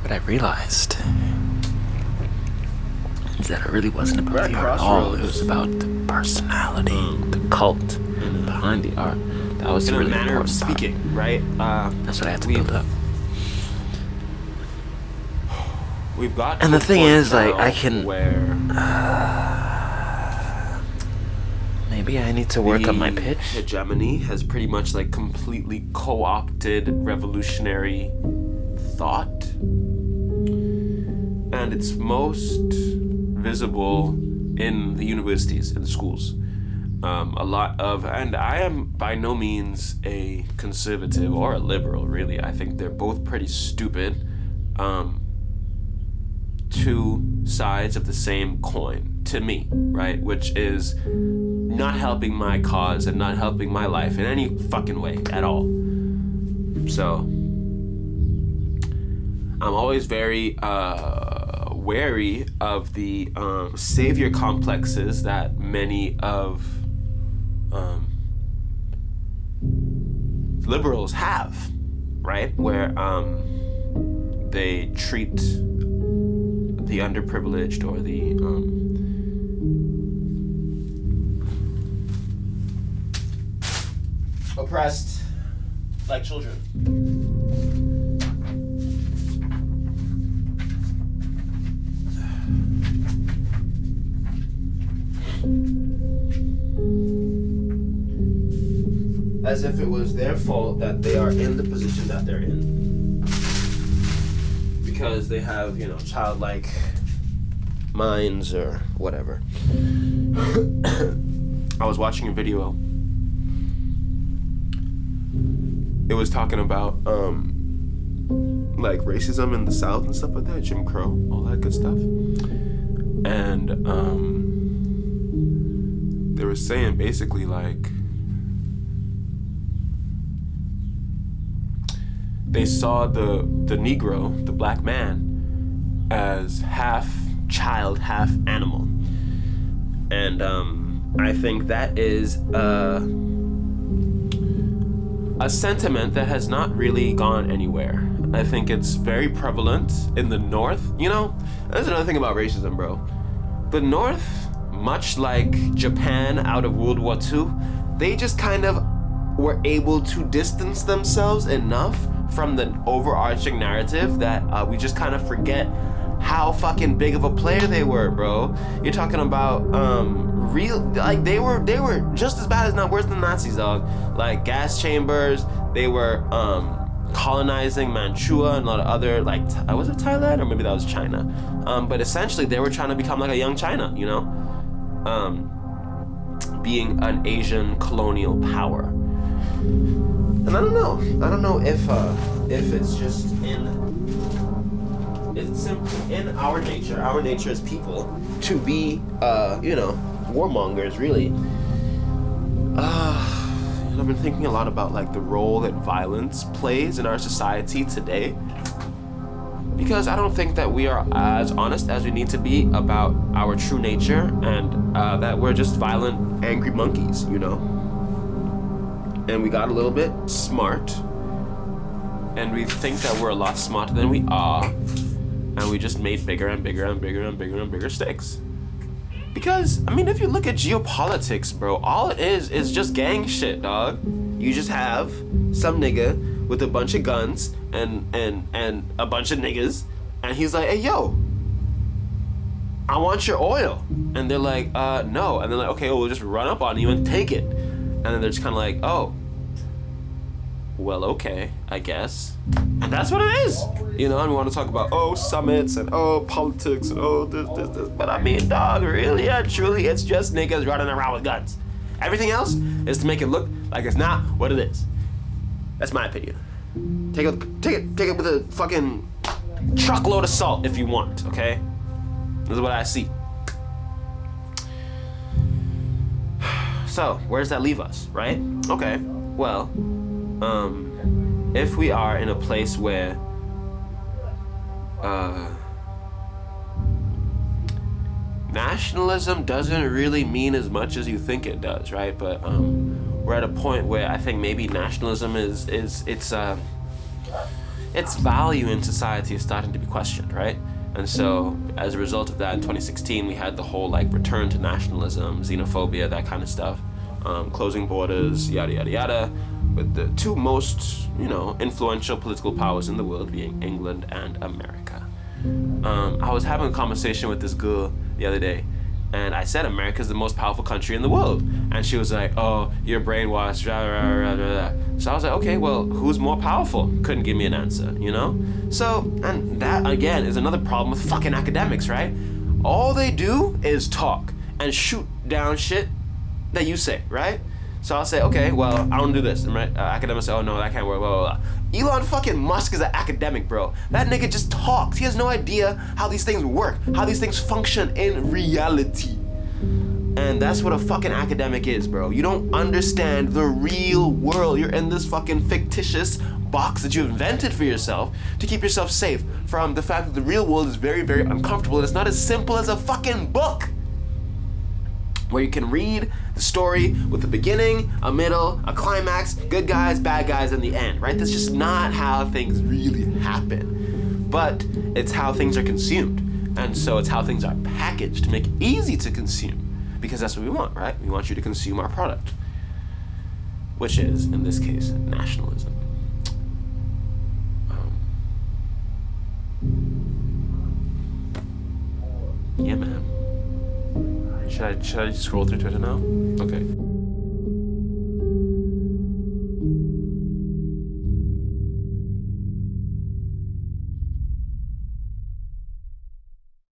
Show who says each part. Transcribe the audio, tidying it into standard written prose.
Speaker 1: What I realized is that it really wasn't about the art at all. It was about the personality, the cult behind the art. That was
Speaker 2: in
Speaker 1: really
Speaker 2: a manner of
Speaker 1: important
Speaker 2: speaking,
Speaker 1: part.
Speaker 2: right?
Speaker 1: That's what I had to build up.
Speaker 2: We've got.
Speaker 1: And the thing is, like, I can.
Speaker 2: Where
Speaker 1: maybe I need to work on my pitch.
Speaker 2: Hegemony has pretty much like completely co-opted revolutionary thought, and it's most visible in the universities and the schools. And I am by no means a conservative or a liberal, really. I think they're both pretty stupid. Two sides of the same coin to me, right? Which is not helping my cause and not helping my life in any fucking way at all. So I'm always very wary of the savior complexes that many of liberals have, right? Where they treat the underprivileged or the oppressed like children. As if it was their fault that they are in the position that they're in. Because they have, childlike minds or whatever. I was watching a video. It was talking about, like, racism in the South and stuff like that, Jim Crow, all that good stuff. And, they were saying basically, like, they saw the Negro, the black man, as half child, half animal. And I think that is a sentiment that has not really gone anywhere. I think it's very prevalent in the North. There's another thing about racism, bro. The North, much like Japan out of World War II, they just kind of were able to distance themselves enough from the overarching narrative that we just kind of forget how fucking big of a player they were, bro. You're talking about they were just as bad as not worse than Nazis, dog. Like gas chambers, they were colonizing Manchuria and a lot of other, like, was it Thailand or maybe that was China? But essentially they were trying to become like a young China, being an Asian colonial power. And I don't know if it's just it's simply in our nature as people to be, warmongers, really. I've been thinking a lot about, like, the role that violence plays in our society today. Because I don't think that we are as honest as we need to be about our true nature, and that we're just violent, angry monkeys, And we got a little bit smart, and we think that we're a lot smarter than we are, and we just made bigger and bigger and bigger and bigger and bigger stakes. Because, if you look at geopolitics, bro, all it is just gang shit, dog. You just have some nigga with a bunch of guns and a bunch of niggas, and he's like, hey, yo, I want your oil. And they're like, no. And they're like, okay, well, we'll just run up on you and take it. And then they're just kind of like, oh, well, okay, I guess. And that's what it is. And we want to talk about, summits and, politics and, this. But dog, really and truly, it's just niggas running around with guns. Everything else is to make it look like it's not what it is. That's my opinion. Take it with a fucking truckload of salt if you want, okay? This is what I see. So, where does that leave us, right? Okay, well, if we are in a place where nationalism doesn't really mean as much as you think it does, right? But we're at a point where I think maybe nationalism it's its value in society is starting to be questioned, right? And so, as a result of that, in 2016, we had the whole like return to nationalism, xenophobia, that kind of stuff, closing borders, yada yada yada, with the two most, influential political powers in the world being England and America. I was having a conversation with this girl the other day, and I said America's the most powerful country in the world, and she was like, "Oh, you're brainwashed." Rah, rah, rah, rah, rah. So I was like, "Okay, well, who's more powerful?" Couldn't give me an answer, So, and that again is another problem with fucking academics, right? All they do is talk and shoot down shit that you say, right? So I'll say, okay, well, I don't do this. And academics say, oh no, that can't work, blah, blah, blah. Elon fucking Musk is an academic, bro. That nigga just talks. He has no idea how these things work, how these things function in reality. And that's what a fucking academic is, bro. You don't understand the real world. You're in this fucking fictitious box that you've invented for yourself to keep yourself safe from the fact that the real world is very, very uncomfortable, and it's not as simple as a fucking book where you can read the story with a beginning, a middle, a climax, good guys, bad guys, and the end, right? That's just not how things really happen. But it's how things are consumed. And so it's how things are packaged to make it easy to consume. Because that's what we want, right? We want you to consume our product. Which is, in this case, nationalism. Yeah, man. Should I scroll through Twitter now? Okay.